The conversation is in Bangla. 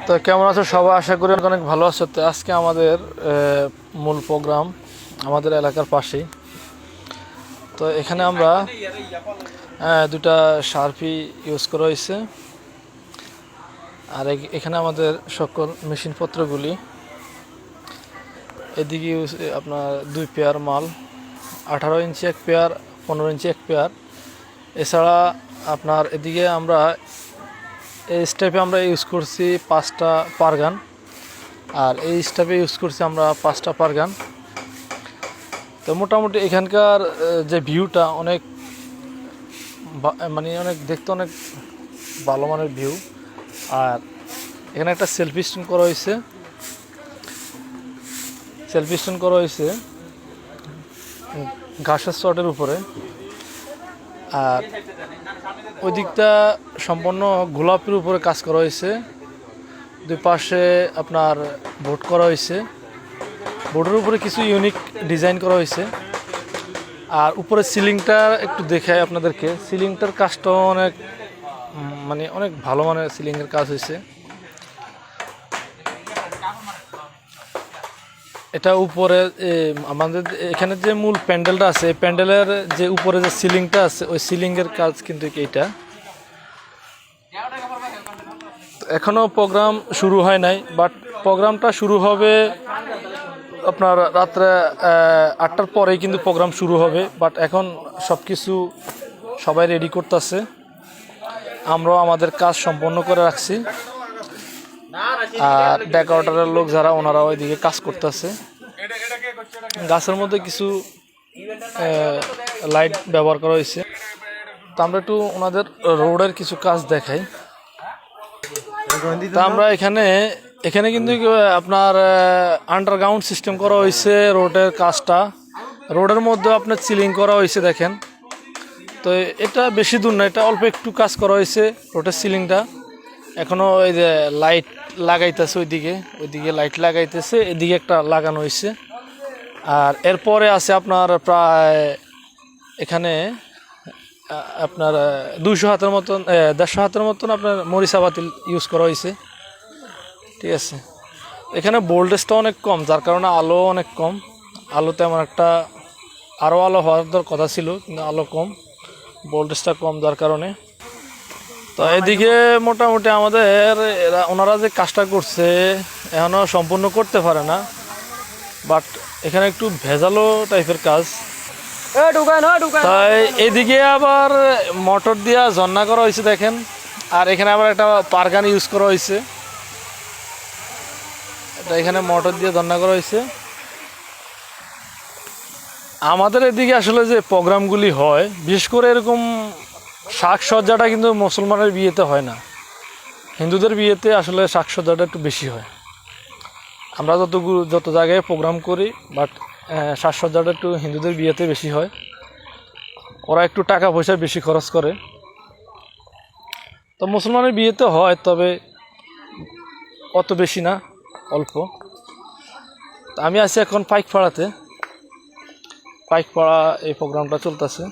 তো কেমন আছো সবাই? আশা করি অনেক ভালো আছো। তো আজকে আমাদের মূল প্রোগ্রাম আমাদের এলাকার পাশেই। তো এখানে আমরা দুটা শার্পি ইউজ করা হয়েছে। আর এখানে আমাদের সকল মেশিনপত্রগুলি। এদিকে আপনার 2 পেয়ার মাল, 18 ইঞ্চি এক পেয়ার, 15 ইঞ্চি এক পেয়ার। এছাড়া আপনার এদিকে আমরা এই স্টেপে আমরা ইউজ করছি 5টা পারগান, আর এই স্টেপে ইউজ করছি আমরা 5টা পারগান। তো মোটামুটি এখানকার যে ভিউটা অনেক অনেক দেখতে অনেক ভালো মানের ভিউ। আর এখানে একটা সেলফি স্ট্যান্ড করা হয়েছে ঘাসের চটের উপরে। আর ওই দিকটা সম্পূর্ণ গোলাপের উপরে কাজ করা হয়েছে। দুই পাশে আপনার বোট করা হয়েছে, বোর্ডের উপরে কিছু ইউনিক ডিজাইন করা হয়েছে। আর উপরে সিলিংটা একটু দেখাই আপনাদেরকে। সিলিংটার কাজটা অনেক অনেক ভালো মানের সিলিংয়ের কাজ হয়েছে। এটা উপরে আমাদের এখানে যে মূল প্যান্ডেলটা আছে, এই প্যান্ডেলের যে উপরে যে সিলিংটা আছে, ওই সিলিংয়ের কাজ কিন্তু এইটা। এখনও প্রোগ্রাম শুরু হয় নাই, বাট প্রোগ্রামটা শুরু হবে আপনার রাত্রে 8টার পরেই কিন্তু প্রোগ্রাম শুরু হবে। বাট এখন সব কিছু সবাই রেডি করতেছে, আমরাও আমাদের কাজ সম্পন্ন করে রাখছি। আর ডেকোরেটরের লোক যারা, ওনারা ওইদিকে কাজ করতেছে। গাছের মধ্যে কিছু লাইট ব্যবহার করা হয়েছে। তো আমরা একটু ওনাদের রোডের কিছু কাজ দেখাই। তা আমরা এখানে কিন্তু আপনার আন্ডারগ্রাউন্ড সিস্টেম করা হয়েছে রোডের কাজটা। রোডের মধ্যে আপনার সিলিং করা হয়েছে দেখেন। তো এটা বেশি দূর না, এটা অল্প একটু কাজ করা হয়েছে রোডের সিলিংটা। এখনও ওই যে লাইট লাগাইতেছে, ওইদিকে লাইট লাগাইতেছে, এদিকে একটা লাগানো হয়েছে। আর এরপরে আছে আপনার প্রায় এখানে আপনার 200 হাতের মতন 150 হাতের মতন আপনার মরিচা বাতিল ইউজ করা হয়েছে। ঠিক আছে, এখানে ভোল্টেজটা অনেক কম, যার কারণে আলো অনেক কম। আলো তেমন একটা, আরও আলো হওয়ার কথা ছিল কিন্তু আলো কম, ভোল্টেজটা কম, যার কারণে। তো এদিকে মোটামুটি আমাদের ওনারা যে কাজটা করছে এখনও সম্পূর্ণ করতে পারে না, বাট এখানে একটু ভেজালো টাইপের কাজ। তাই এদিকে আবার মোটর দিয়া ঝর্ণা করা হয়েছে দেখেন। আর এখানে আবার একটা পারগান ইউজ করা হয়েছে, এটা এখানে মোটর দিয়ে ঝর্ণা করা হয়েছে। আমাদের এদিকে আসলে যে প্রোগ্রামগুলি হয়, বিশেষ করে এরকম সাজসজ্জাটা কিন্তু মুসলমানের বিয়েতে হয় না, হিন্দুদের বিয়েতে আসলে সাজসজ্জাটা একটু বেশি হয়। আমরা যত জায়গায় প্রোগ্রাম করি, বাট সাজসজ্জাটা একটু হিন্দুদের বিয়েতে বেশি হয়। ওরা একটু টাকা পয়সা বেশি খরচ করে। তো মুসলমানের বিয়েতে হয়, তবে অত বেশি না, অল্প। আমি আছি এখন পাইকপাড়াতে। পাইকপাড়া এই প্রোগ্রামটা চলতেছে।